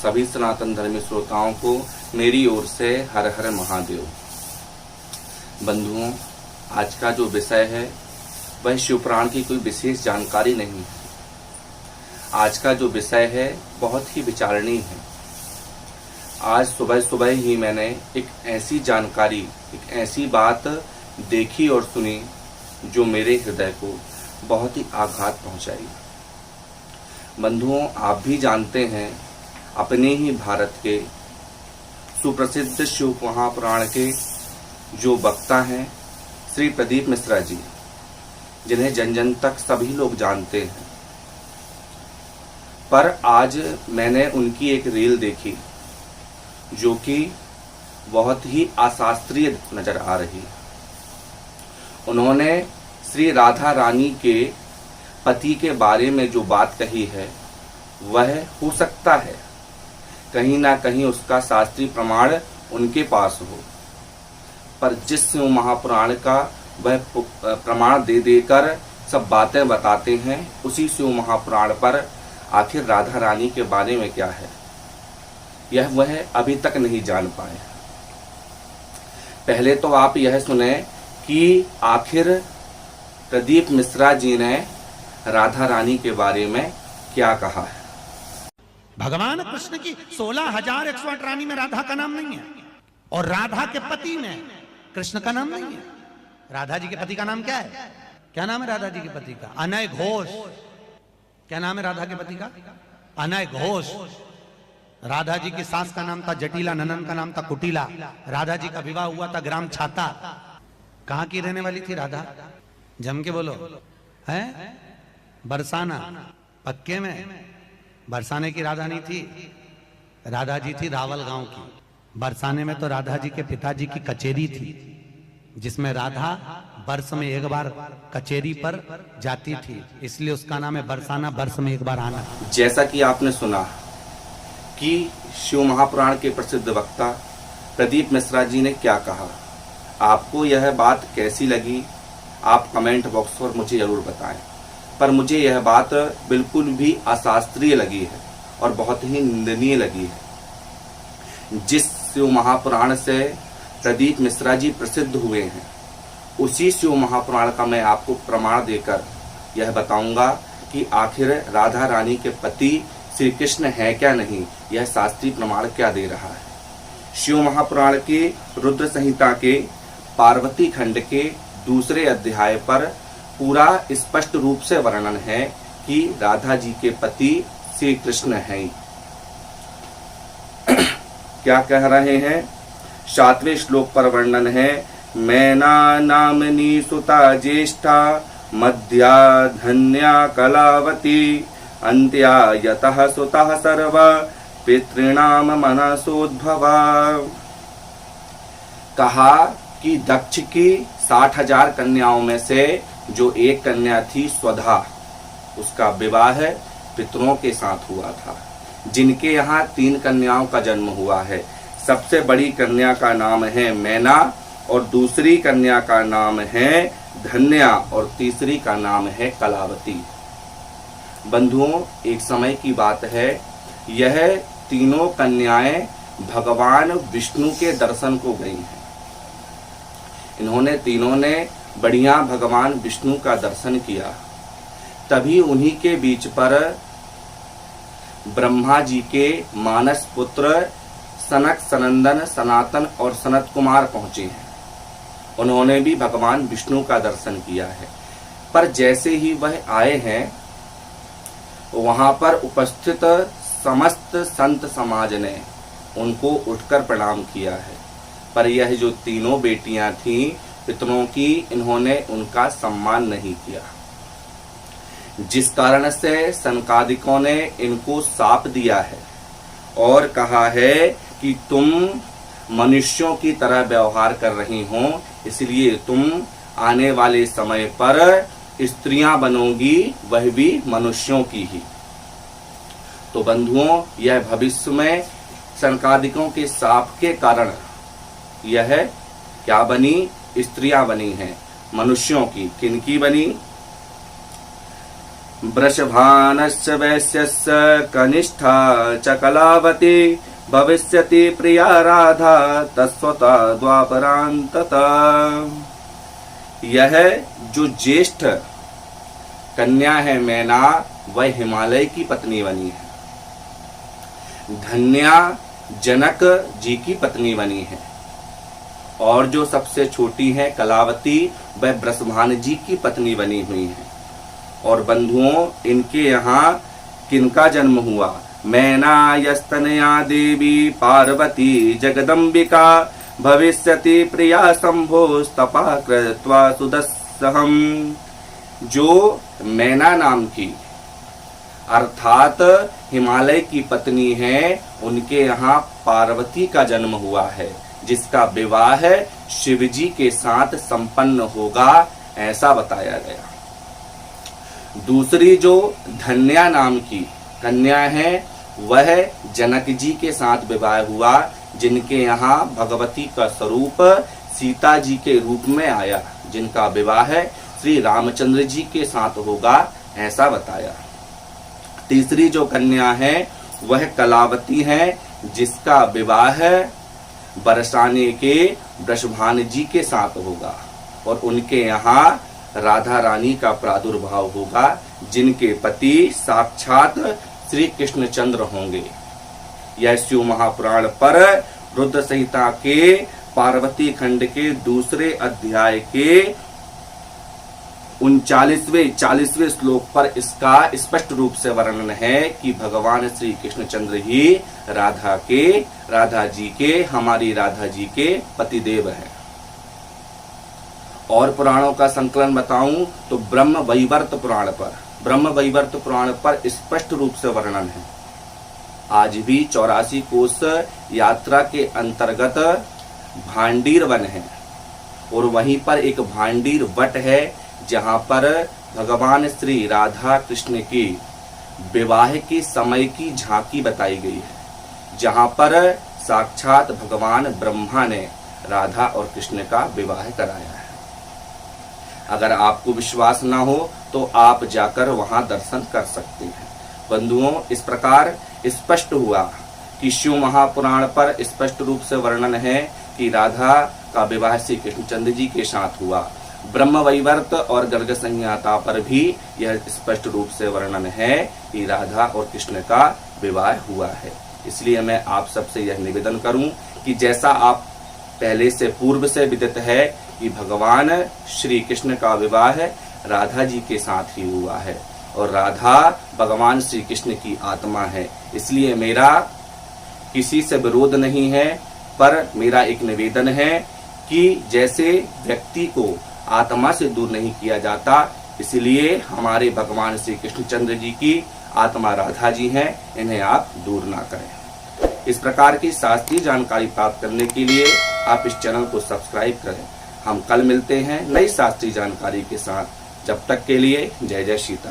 सभी सनातन धर्मी श्रोताओं को मेरी ओर से हर हर महादेव। बंधुओं, आज का जो विषय है वह शिवपुराण की कोई विशेष जानकारी नहीं है। आज का जो विषय है बहुत ही विचारणीय है। आज सुबह सुबह ही मैंने एक ऐसी जानकारी, एक ऐसी बात देखी और सुनी जो मेरे हृदय को बहुत ही आघात पहुंचाई। बंधुओं, आप भी जानते हैं अपने ही भारत के सुप्रसिद्ध शिव महापुराण के जो वक्ता हैं श्री प्रदीप मिश्रा जी, जिन्हें जन जन तक सभी लोग जानते हैं। पर आज मैंने उनकी एक रील देखी जो कि बहुत ही अशास्त्रीय नजर आ रही। उन्होंने श्री राधा रानी के पति के बारे में जो बात कही है वह हो सकता है कहीं ना कहीं उसका शास्त्रीय प्रमाण उनके पास हो, पर जिस शिव महापुराण का वह प्रमाण दे देकर सब बातें बताते हैं, उसी शिव महापुराण पर आखिर राधा रानी के बारे में क्या है यह वह अभी तक नहीं जान पाए। पहले तो आप यह सुने कि आखिर प्रदीप मिश्रा जी ने राधा रानी के बारे में क्या कहा है। भगवान कृष्ण की 16,108 रानी में राधा का नाम नहीं है, और राधा के पति में कृष्ण का नाम नहीं है। राधा जी के पति का नाम क्या है? क्या नाम है राधा जी के पति का? अनय घोष। क्या नाम है राधा के पति का? अनय घोष। राधा जी की सास का नाम था जटिला, ननन का नाम था कुटिला। राधा जी का विवाह हुआ था ग्राम छाता। कहां की रहने वाली थी राधा? जम के बोलो। है बरसाना। पक्के में बरसाने की राधा नहीं थी, राधा जी थी रावल गांव की। बरसाने में तो राधा जी के पिताजी की कचेरी थी, जिसमें राधा वर्ष में एक बार कचेरी पर जाती थी, इसलिए उसका नाम है बरसाना, वर्ष में एक बार आना। जैसा कि आपने सुना कि शिव महापुराण के प्रसिद्ध वक्ता प्रदीप मिश्रा जी ने क्या कहा, आपको यह बात कैसी लगी आप कमेंट बॉक्स पर मुझे जरूर बताएं। पर मुझे यह बात बिल्कुल भी अशास्त्रीय लगी है और बहुत ही निंदनीय लगी है। जिस शिव महापुराण से प्रदीप मिश्रा जी प्रसिद्ध हुए हैं, उसी शिव महापुराण का मैं आपको प्रमाण देकर यह बताऊंगा कि आखिर राधा रानी के पति श्री कृष्ण है क्या नहीं, यह शास्त्रीय प्रमाण क्या दे रहा है। शिव महापुराण के रुद्र संहिता के पार्वती खंड के दूसरे अध्याय पर पूरा स्पष्ट रूप से वर्णन है कि राधा जी के पति श्री कृष्ण हैं। क्या कह रहे हैं? 7वें श्लोक पर वर्णन है, मैना नामनी सुता ज्येष्ठा मध्या धन्या कलावती अंत्या यतः सुतः सर्वा पितृणाम मनसोद्भवा। कहा कि दक्ष की 60,000 कन्याओं में से जो एक कन्या थी स्वधा, उसका विवाह पितरों के साथ हुआ था, जिनके यहाँ 3 कन्याओं का जन्म हुआ है। सबसे बड़ी कन्या का नाम है मैना, और दूसरी कन्या का नाम है धन्या, और तीसरी का नाम है कलावती। बंधुओं, एक समय की बात है, यह तीनों कन्याएं भगवान विष्णु के दर्शन को गई हैं। इन्होंने तीनों ने बढ़िया भगवान विष्णु का दर्शन किया। तभी उन्हीं के बीच पर ब्रह्मा जी के मानस पुत्र सनक, सनंदन, सनातन और सनत कुमार पहुंचे हैं। उन्होंने भी भगवान विष्णु का दर्शन किया है। पर जैसे ही वह आए हैं, वहां पर उपस्थित समस्त संत समाज ने उनको उठकर प्रणाम किया है। पर यह जो तीनों बेटियां थीं पितरों की, इन्होंने उनका सम्मान नहीं किया, जिस कारण से सनकादिकों ने इनको शाप दिया है और कहा है कि तुम मनुष्यों की तरह व्यवहार कर रही हो, इसलिए तुम आने वाले समय पर स्त्रियां बनोगी, वह भी मनुष्यों की ही। तो बंधुओं, यह भविष्य में सनकादिकों के शाप के कारण यह क्या बनी? स्त्रियां बनी हैं मनुष्यों की। किनकी बनी? वृषभानस्य वैश्यस्य कनिष्ठा च कलावती भविष्यति प्रिया राधा तस्वता द्वापरांतता। यह जो ज्येष्ठ कन्या है मैना, वह हिमालय की पत्नी बनी है। धन्या जनक जी की पत्नी बनी है। और जो सबसे छोटी है कलावती, वह वृषभान जी की पत्नी बनी हुई है। और बंधुओं, इनके यहाँ किनका जन्म हुआ? मैना यस्तनया देवी पार्वती जगदम्बिका भविष्यति प्रिया शंभो स्तपा कृत्वा सुदस्सहम। जो मैना नाम की अर्थात हिमालय की पत्नी है, उनके यहाँ पार्वती का जन्म हुआ है, जिसका विवाह शिवजी के साथ संपन्न होगा, ऐसा बताया गया। दूसरी जो धन्या नाम की कन्या है, वह जनक जी के साथ विवाह हुआ, जिनके यहाँ भगवती का स्वरूप सीता जी के रूप में आया, जिनका विवाह श्री रामचंद्र जी के साथ होगा, ऐसा बताया। तीसरी जो कन्या है वह कलावती है, जिसका विवाह बरसाने के वृषभान जी के साथ होगा और उनके यहाँ राधा रानी का प्रादुर्भाव होगा, जिनके पति साक्षात श्री कृष्णचंद्र होंगे। यह शिव महापुराण पर रुद्र संहिता के पार्वती खंड के दूसरे अध्याय के 39वें श्लोक पर इसका स्पष्ट रूप से वर्णन है कि भगवान श्री कृष्णचंद्र ही राधा जी के, हमारी राधा जी के पतिदेव हैं। और पुराणों का संकलन बताऊं तो ब्रह्म वैवर्त पुराण पर स्पष्ट रूप से वर्णन है। आज भी 84 कोस यात्रा के अंतर्गत भांडीर वन है और वहीं पर एक भांडीर वट है, जहां पर भगवान श्री राधा कृष्ण की विवाह के समय की झांकी बताई गई है, जहां पर साक्षात भगवान ब्रह्मा ने राधा और कृष्ण का विवाह कराया है। अगर आपको विश्वास ना हो तो आप जाकर वहां दर्शन कर सकते हैं। बंधुओं, इस प्रकार स्पष्ट हुआ कि शिव महापुराण पर स्पष्ट रूप से वर्णन है कि राधा का विवाह श्री कृष्णचंद्र जी के साथ हुआ। ब्रह्म वैवर्त और गर्ग संहिता पर भी यह स्पष्ट रूप से वर्णन है कि राधा और कृष्ण का विवाह हुआ है। इसलिए मैं आप सबसे यह निवेदन करूं कि जैसा आप पहले से पूर्व से विदित है कि भगवान श्री कृष्ण का विवाह राधा जी के साथ ही हुआ है और राधा भगवान श्री कृष्ण की आत्मा है। इसलिए मेरा किसी से विरोध नहीं है, पर मेरा एक निवेदन है कि जैसे व्यक्ति को आत्मा से दूर नहीं किया जाता, इसलिए हमारे भगवान श्री कृष्णचंद्र जी की आत्मा राधा जी हैं, इन्हें आप दूर ना करें। इस प्रकार की शास्त्रीय जानकारी प्राप्त करने के लिए आप इस चैनल को सब्सक्राइब करें। हम कल मिलते हैं नई शास्त्रीय जानकारी के साथ। जब तक के लिए जय जय सीता।